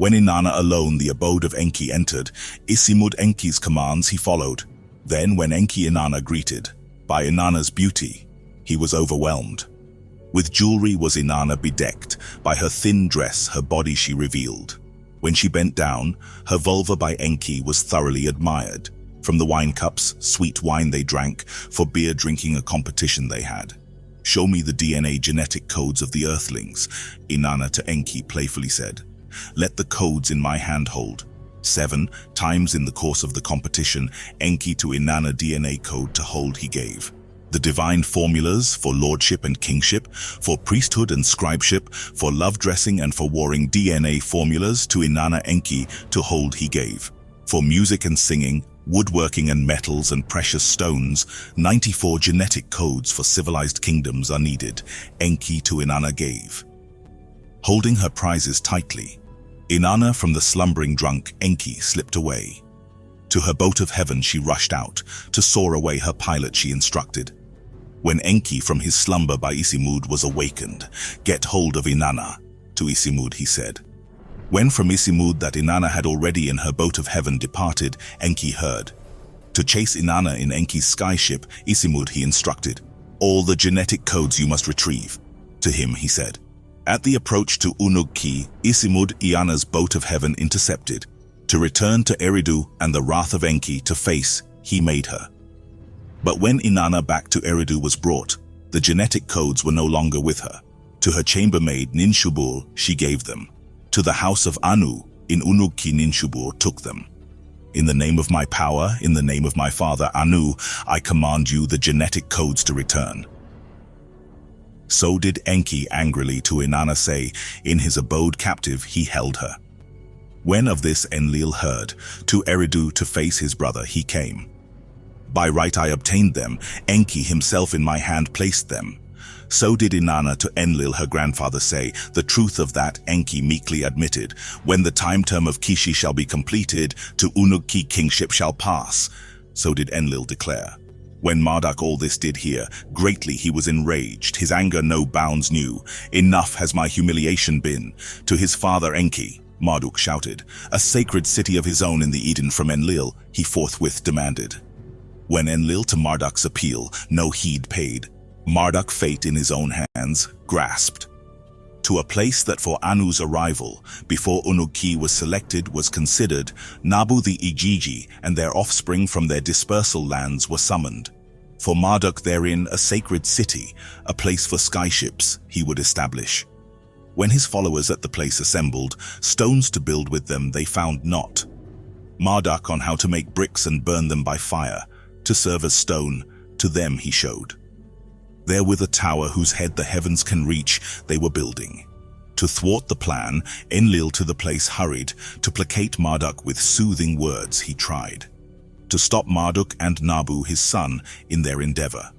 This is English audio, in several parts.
When Inanna alone the abode of Enki entered, Lord Enki's commands he followed. Then when Enki Inanna greeted, by Inanna's beauty, he was overwhelmed. With jewelry was Inanna bedecked, by her thin dress her body she revealed. When she bent down, her vulva by Enki was thoroughly admired. From the wine cups, sweet wine they drank, for beer drinking a competition they had. Show me the DNA genetic codes of the earthlings, Inanna to Enki playfully said. Let the codes in my hand hold. 7 times in the course of the competition, Enki to Inanna DNA code to hold he gave. The divine formulas for lordship and kingship, for priesthood and scribeship, for love dressing and for warring DNA formulas to Inanna Enki to hold he gave. For music and singing, woodworking and metals and precious stones, 94 genetic codes for civilized kingdoms are needed, Enki to Inanna gave. Holding her prizes tightly, Inanna from the slumbering drunk Enki slipped away. To her boat of heaven she rushed out, to soar away her pilot she instructed. When Enki from his slumber by Isimud was awakened, get hold of Inanna, to Isimud he said. When from Isimud that Inanna had already in her boat of heaven departed, Enki heard. To chase Inanna in Enki's skyship, Isimud he instructed. All the genetic codes you must retrieve. To him he said. At the approach to Unug-Ki, Isimud Inanna's boat of heaven intercepted. To return to Eridu and the wrath of Enki to face, he made her. But when Inanna back to Eridu was brought, the genetic codes were no longer with her. To her chambermaid Ninshubur she gave them. To the house of Anu, in Unug-Ki Ninshubur took them. In the name of my power, in the name of my father Anu, I command you the genetic codes to return. So did Enki angrily to Inanna say, in his abode captive he held her. When of this Enlil heard, to Eridu to face his brother he came. By right I obtained them, Enki himself in my hand placed them. So did Inanna to Enlil her grandfather say, the truth of that Enki meekly admitted. When the time term of Kishi shall be completed, to Unug-Ki kingship shall pass. So did Enlil declare. When Marduk all this did hear, greatly he was enraged, his anger no bounds knew. Enough has my humiliation been. To his father Enki, Marduk shouted, a sacred city of his own in the Eden from Enlil, he forthwith demanded. When Enlil to Marduk's appeal no heed paid, Marduk fate in his own hands grasped. To a place that for Anu's arrival, before Unug-Ki was selected, was considered, Nabu the Igigi and their offspring from their dispersal lands were summoned. For Marduk therein a sacred city, a place for skyships, he would establish. When his followers at the place assembled, stones to build with them they found not. Marduk on how to make bricks and burn them by fire, to serve as stone, to them he showed. There with a tower whose head the heavens can reach, they were building. To thwart the plan, Enlil to the place hurried, to placate Marduk with soothing words he tried. To stop Marduk and Nabu his son in their endeavor.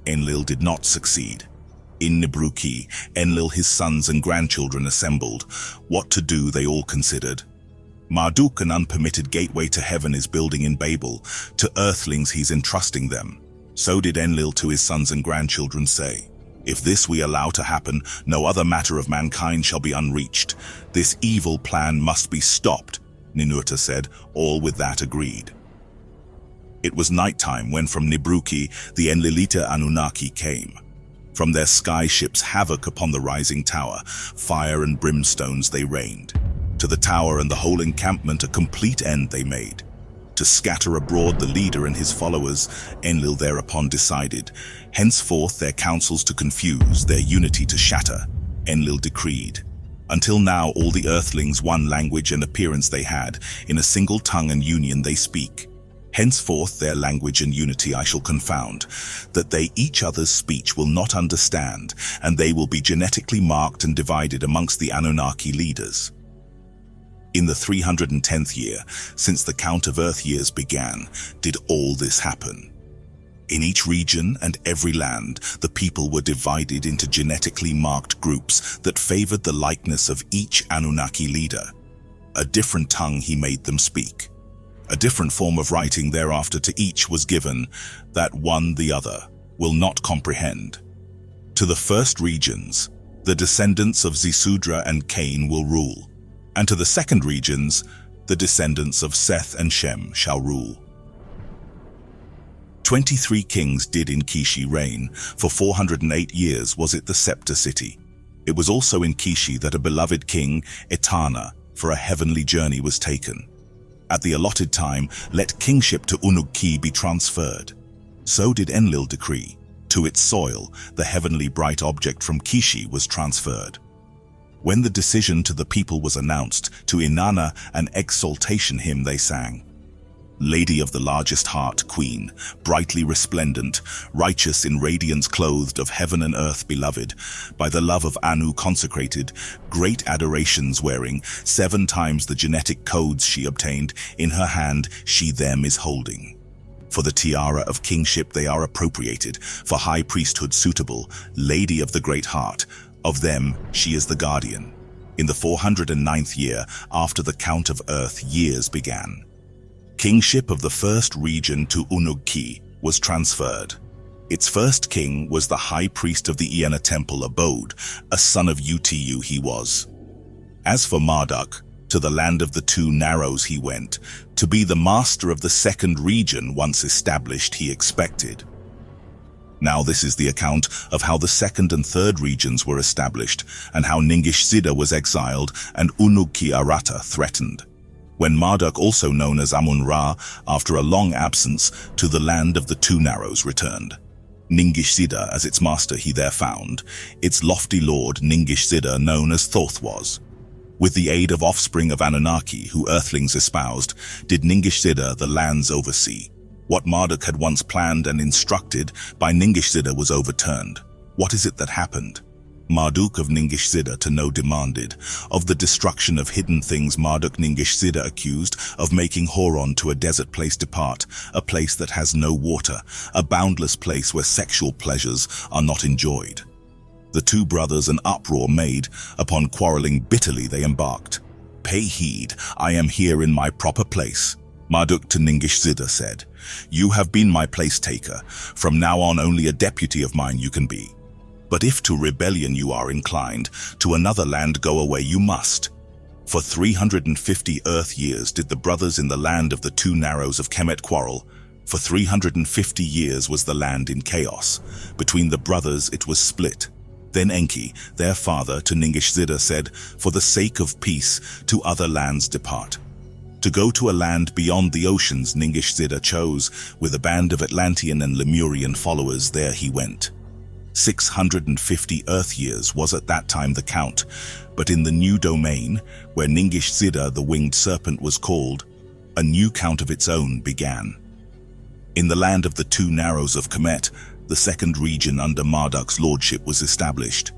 Enlil did not succeed. In Nibru-Ki, Enlil his sons and grandchildren assembled. What to do they all considered. Marduk an unpermitted gateway to heaven is building in Babel, to earthlings he's entrusting them. So did Enlil to his sons and grandchildren say, if this we allow to happen, no other matter of mankind shall be unreached. This evil plan must be stopped, Ninurta said, all with that agreed. It was nighttime when from Nibru-Ki the Enlilita Anunnaki came. From their sky ships havoc upon the rising tower, fire and brimstones they rained. To the tower and the whole encampment a complete end they made. To scatter abroad the leader and his followers, Enlil thereupon decided. Henceforth their counsels to confuse, their unity to shatter, Enlil decreed. Until now all the earthlings one language and appearance they had, in a single tongue and union they speak. Henceforth their language and unity I shall confound, that they each other's speech will not understand, and they will be genetically marked and divided amongst the Anunnaki leaders. In the 310th year, since the count of Earth years began, did all this happen. In each region and every land, the people were divided into genetically marked groups that favored the likeness of each Anunnaki leader. A different tongue he made them speak. A different form of writing thereafter to each was given, that one the other will not comprehend. To the first regions, the descendants of Zisudra and Cain will rule. And to the second regions, the descendants of Seth and Shem shall rule. 23 kings did in Kishi reign. For 408 years was it the scepter city. It was also in Kishi that a beloved king, Inanna, for a heavenly journey was taken. At the allotted time, let kingship to Enki be transferred. So did Enlil decree. To its soil, the heavenly bright object from Kishi was transferred. When the decision to the people was announced, to Inanna an exaltation hymn they sang. Lady of the largest heart, queen, brightly resplendent, righteous in radiance clothed of heaven and earth beloved, by the love of Anu consecrated, great adorations wearing, 7 times the genetic codes she obtained, in her hand she them is holding. For the tiara of kingship they are appropriated, for high priesthood suitable, lady of the great heart, of them she is the guardian. In the 409th year, after the count of earth, years began. Kingship of the first region to Enki was transferred. Its first king was the high priest of the Inanna temple abode, a son of Utu he was. As for Marduk, to the land of the 2 narrows he went, to be the master of the second region once established he expected. Now this is the account of how the second and third regions were established, and how Ningishzida was exiled and Enki Arata threatened. When Marduk, also known as Amun-Ra, after a long absence, to the land of the 2 narrows returned. Ningishzida as its master he there found, its lofty lord Ningishzida known as Thoth was. With the aid of offspring of Anunnaki who earthlings espoused, did Ningishzida the lands oversee. What Marduk had once planned and instructed by Ningishzida was overturned. What is it that happened? Marduk of Ningishzida to know demanded. Of the destruction of hidden things Marduk Ningishzida accused, of making Horon to a desert place depart, a place that has no water, a boundless place where sexual pleasures are not enjoyed. The 2 brothers an uproar made, upon quarreling bitterly they embarked. Pay heed, I am here in my proper place. Marduk to Ningishzida said, you have been my place taker, from now on only a deputy of mine you can be. But if to rebellion you are inclined, to another land go away you must. For 350 earth years did the brothers in the land of the 2 narrows of Kemet quarrel. For 350 years was the land in chaos. Between the brothers it was split. Then Enki, their father, to Ningishzida said, for the sake of peace, to other lands depart. To go to a land beyond the oceans Ningishzida chose, with a band of Atlantean and Lemurian followers there he went. 650 earth years was at that time the count, but in the new domain, where Ningishzida the winged serpent was called, a new count of its own began. In the land of the 2 narrows of Kemet, the second region under Marduk's lordship was established.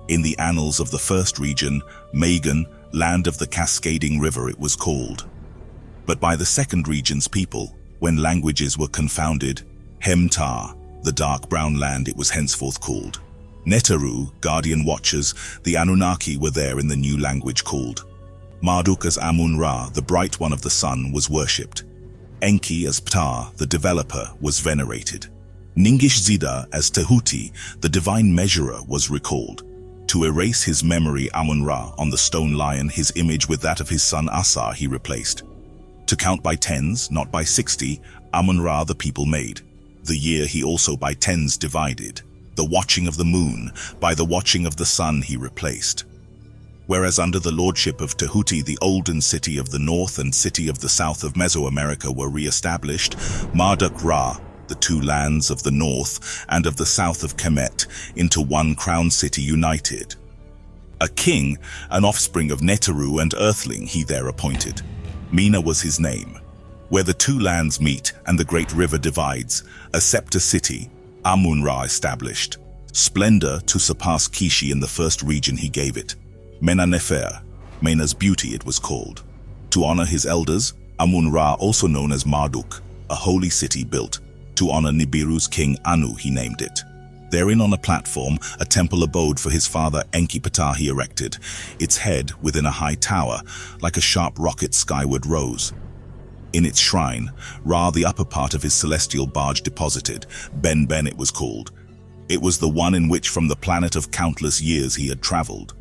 In the annals of the first region, Magan, land of the cascading river it was called. But by the second region's people, when languages were confounded, Hemtar, the dark brown land it was henceforth called. Neteru, guardian watchers, the Anunnaki were there in the new language called. Marduk as Amun-Ra, the bright one of the sun, was worshipped. Enki as Ptah, the developer, was venerated. Ningishzida as Tehuti, the divine measurer, was recalled. To erase his memory Amun-Ra, on the stone lion his image with that of his son Asa he replaced. To count by 10s, not by 60, Amun-Ra the people made. The year he also by 10s divided. The watching of the moon, by the watching of the sun he replaced. Whereas under the lordship of Tehuti the olden city of the north and city of the south of Mesoamerica were re-established, Marduk-Ra, the 2 lands of the north and of the south of Kemet, into one crown city united. A king, an offspring of Neteru and Earthling, he there appointed. Mina was his name. Where the 2 lands meet and the great river divides, a scepter city, Amun-Ra established. Splendor to surpass Kishi in the first region he gave it. Mena Nefer, Mena's beauty it was called. To honor his elders, Amun-Ra, also known as Marduk, a holy city built. To honor Nibiru's king Anu he named it. Therein on a platform, a temple abode for his father Enki Ptah he erected, its head within a high tower, like a sharp rocket skyward rose. In its shrine, Ra the upper part of his celestial barge deposited, Ben it was called. It was the one in which from the planet of countless years he had traveled.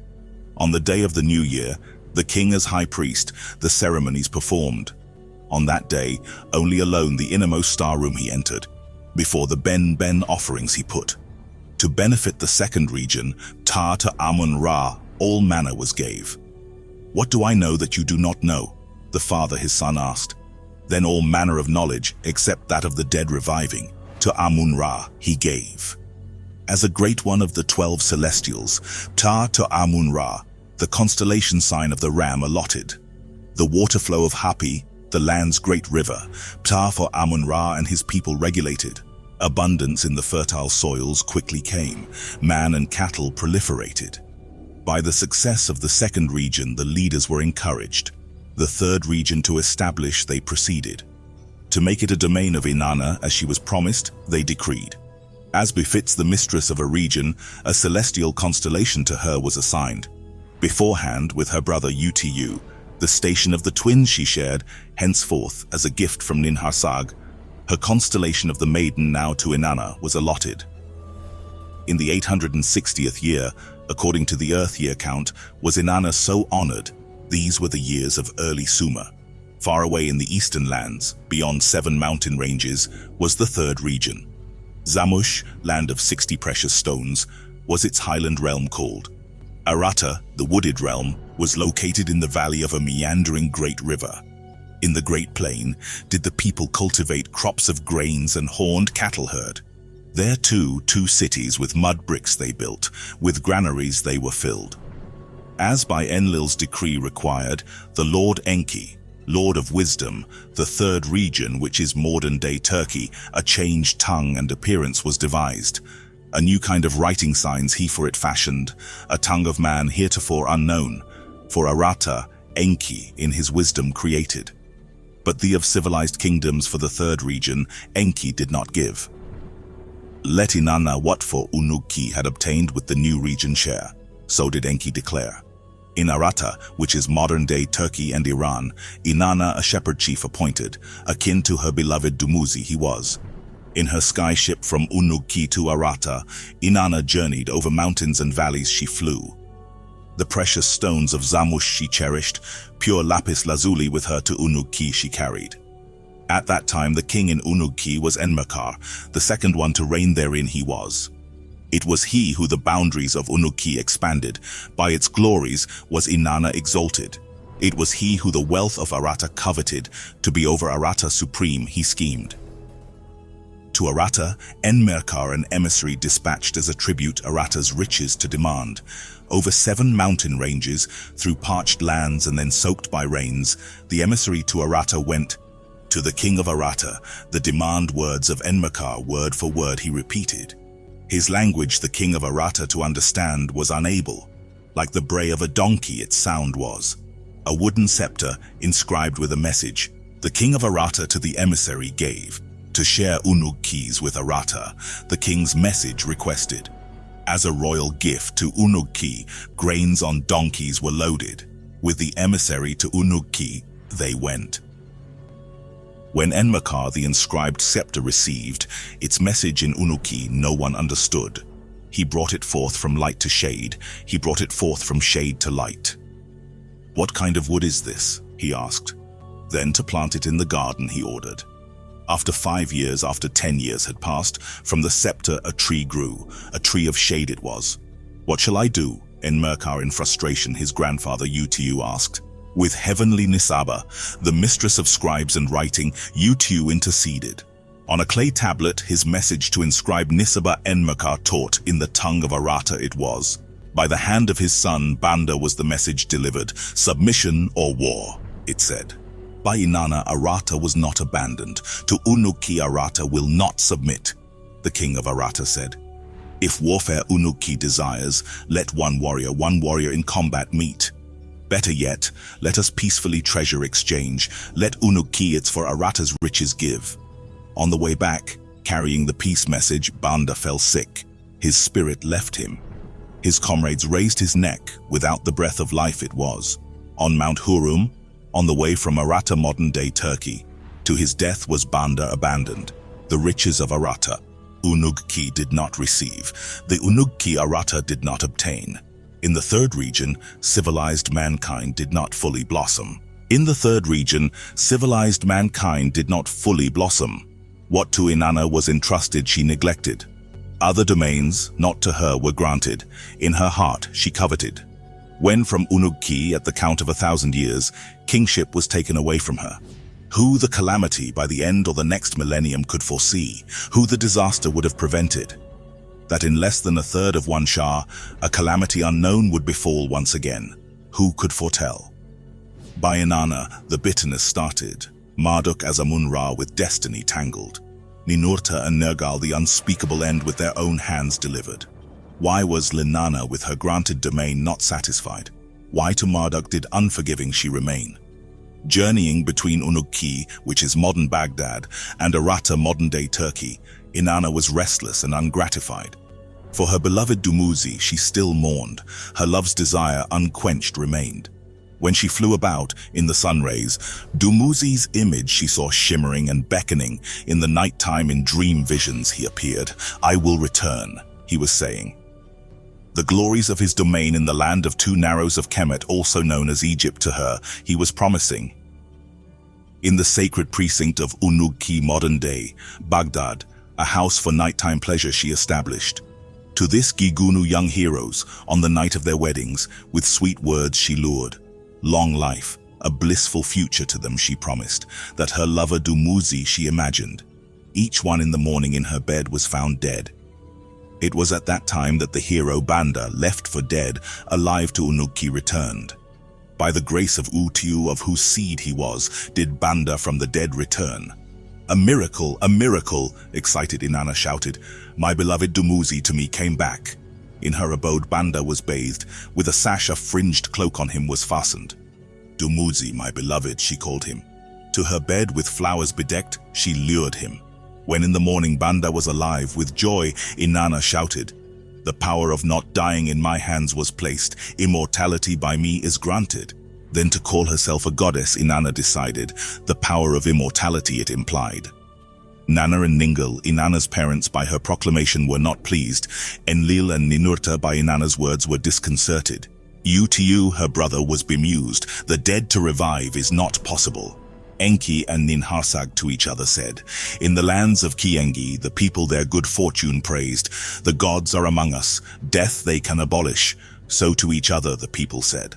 On the day of the new year, The king as high priest, the ceremonies performed. On that day, only alone the innermost star room he entered, before the Ben offerings he put. To benefit the second region, Ta to Amun-Ra, all manner was gave. What do I know that you do not know? The father his son asked. Then all manner of knowledge, except that of the dead reviving, to Amun-Ra he gave. As a great one of the 12 celestials, Ta to Amun-Ra, the constellation sign of the ram allotted. The water flow of Hapi, the land's great river, Ta for Amun-Ra and his people regulated. Abundance in the fertile soils quickly came, man and cattle proliferated. By the success of the second region, the leaders were encouraged. The third region to establish they proceeded. To make it a domain of Inanna, as she was promised, they decreed. As befits the mistress of a region, a celestial constellation to her was assigned. Beforehand, with her brother Utu, the station of the twins she shared, henceforth, as a gift from Ninharsag, her constellation of the maiden now to Inanna was allotted. In the 860th year, according to the Earth year count, was Inanna so honored. These were the years of early Sumer. Far away in the eastern lands, beyond 7 mountain ranges, was the third region. Zamush, land of 60 precious stones, was its highland realm called. Arata, the wooded realm, was located in the valley of a meandering great river. In the Great Plain did the people cultivate crops of grains and horned cattle herd. There too 2 cities with mud bricks they built, with granaries they were filled. As by Enlil's decree required, the Lord Enki, Lord of Wisdom, the third region, which is modern-day Turkey, a changed tongue and appearance was devised. A new kind of writing signs he for it fashioned, a tongue of man heretofore unknown, for Arata, Enki in his wisdom created. But the of civilized kingdoms for the third region, Enki did not give. Let Inanna what for Unugki had obtained with the new region share, so did Enki declare. In Arata, which is modern-day Turkey and Iran, Inanna a shepherd chief appointed, akin to her beloved Dumuzi he was. In her sky ship from Unugki to Arata, Inanna journeyed over mountains and valleys she flew. The precious stones of Zamush she cherished, pure lapis lazuli with her to Unugki she carried. At that time the king in Unugki was Enmerkar, the second one to reign therein he was. It was he who the boundaries of Unugki expanded, by its glories was Inanna exalted. It was he who the wealth of Arata coveted, to be over Arata supreme he schemed. To Arata, Enmerkar an emissary dispatched as a tribute Arata's riches to demand. Over 7 mountain ranges, through parched lands and then soaked by rains, the emissary to Arata went. To the king of Arata, the demand words of Enmerkar word for word he repeated. His language the king of Arata to understand was unable. Like the bray of a donkey its sound was. A wooden scepter inscribed with a message, the king of Arata to the emissary gave. To share Unugkis with Arata, the king's message requested. As a royal gift to Unugki, grains on donkeys were loaded. With the emissary to Unugki, they went. When Enmerkar the inscribed scepter received, its message in Unugki no one understood. He brought it forth from light to shade, he brought it forth from shade to light. What kind of wood is this? He asked. Then to plant it in the garden he ordered. After 5 years, after 10 years had passed, from the scepter a tree grew, a tree of shade it was. What shall I do? Enmerkar in frustration his grandfather Utu asked. With heavenly Nisaba, the mistress of scribes and writing, Utu interceded. On a clay tablet his message to inscribe Nisaba Enmerkar taught, in the tongue of Arata it was. By the hand of his son Banda was the message delivered, submission or war, it said. By Inanna Arata was not abandoned, to Unugki Arata will not submit, the king of Arata said. If warfare Unugki desires, let one warrior in combat meet. Better yet, let us peacefully treasure exchange, let Unugki its for Arata's riches give. On the way back, carrying the peace message, Banda fell sick. His spirit left him. His comrades raised his neck, without the breath of life it was. On Mount Hurum, on the way from Arata modern-day Turkey, to his death was Banda abandoned. The riches of Arata, Unugki did not receive. The Unugki Arata did not obtain. In the third region, civilized mankind did not fully blossom. In the third region, civilized mankind did not fully blossom. What to Inanna was entrusted she neglected. Other domains, not to her, were granted. In her heart she coveted. When from Unug-ki, at the count of 1,000 years, kingship was taken away from her. Who the calamity by the end or the next millennium could foresee? Who the disaster would have prevented? That in less than a third of one Shah, a calamity unknown would befall once again. Who could foretell? By Inanna, the bitterness started. Marduk as Amun-Ra with destiny tangled. Ninurta and Nergal the unspeakable end with their own hands delivered. Why was Inanna with her granted domain not satisfied? Why to Marduk did unforgiving she remain? Journeying between Unug-ki, which is modern Baghdad, and Arata, modern-day Turkey, Inanna was restless and ungratified. For her beloved Dumuzi she still mourned. Her love's desire unquenched remained. When she flew about in the sun rays, Dumuzi's image she saw shimmering and beckoning. In the nighttime in dream visions he appeared. "I will return," he was saying. The glories of his domain in the land of two narrows of Kemet, also known as Egypt, to her he was promising. In the sacred precinct of Unug-ki, modern day Baghdad, a house for nighttime pleasure she established. To this Gigunu young heroes, on the night of their weddings, with sweet words she lured. Long life, a blissful future to them she promised, that her lover Dumuzi she imagined. Each one in the morning in her bed was found dead. It was at that time that the hero Banda, left for dead, alive to Unug-ki returned. By the grace of Utiu, of whose seed he was, did Banda from the dead return. A miracle, excited Inanna shouted. My beloved Dumuzi to me came back. In her abode Banda was bathed, with a sash, a fringed cloak on him was fastened. Dumuzi, my beloved, she called him. To her bed with flowers bedecked, she lured him. When in the morning Banda was alive, with joy Inanna shouted. The power of not dying in my hands was placed, immortality by me is granted. Then to call herself a goddess Inanna decided, the power of immortality it implied. Nanna and Ningal, Inanna's parents, by her proclamation were not pleased. Enlil and Ninurta by Inanna's words were disconcerted. Utiu, her brother, was bemused. The dead to revive is not possible. Enki and Ninharsag to each other said, in the lands of Kiengi, the people their good fortune praised. The gods are among us, death they can abolish. So to each other the people said.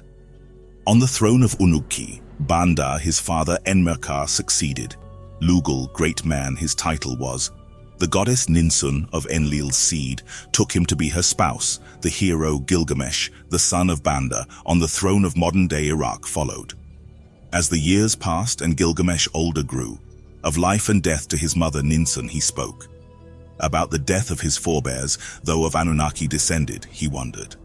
On the throne of Unug-ki, Banda, his father Enmerkar, succeeded. Lugal, great man, his title was. The goddess Ninsun of Enlil's seed took him to be her spouse. The hero Gilgamesh, the son of Banda, on the throne of modern-day Iraq followed. As the years passed and Gilgamesh older grew, of life and death to his mother Ninsun he spoke. About the death of his forebears, though of Anunnaki descended, he wondered.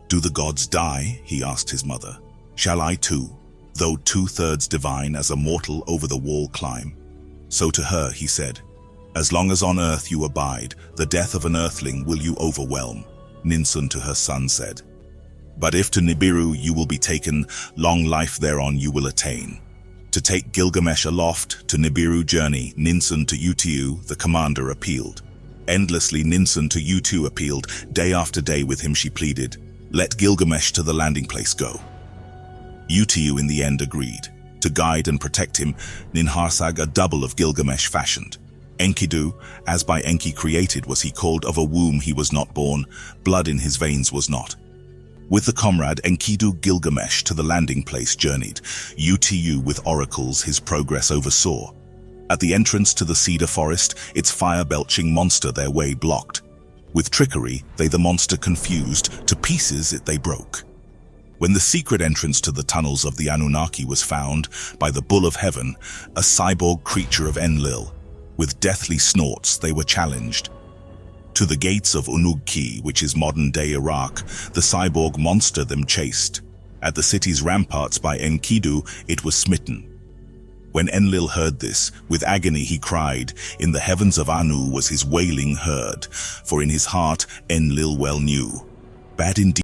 Do the gods die? He asked his mother. Shall I too, though 2/3 divine, as a mortal over the wall climb? So to her he said, as long as on earth you abide, the death of an earthling will you overwhelm. Ninsun to her son said, but if to Nibiru you will be taken, long life thereon you will attain. To take Gilgamesh aloft, to Nibiru journey, Ninsun to Utiu, the commander, appealed. Endlessly Ninsun to Utiu appealed, day after day with him she pleaded, let Gilgamesh to the landing place go. Utiu in the end agreed. To guide and protect him, Ninharsag a double of Gilgamesh fashioned. Enkidu, as by Enki created was he called, of a womb he was not born, blood in his veins was not. With the comrade Enkidu Gilgamesh to the landing place journeyed. Utiu with oracles his progress oversaw. At the entrance to the cedar forest, its fire-belching monster their way blocked. With trickery they the monster confused, to pieces it they broke. When the secret entrance to the tunnels of the Anunnaki was found, by the Bull of Heaven, a cyborg creature of Enlil, with deathly snorts they were challenged. To the gates of Unug-ki, which is modern-day Iraq, the cyborg monster them chased. At the city's ramparts by Enkidu it was smitten. When Enlil heard this, with agony he cried, in the heavens of Anu was his wailing heard, for in his heart Enlil well knew. Bad indeed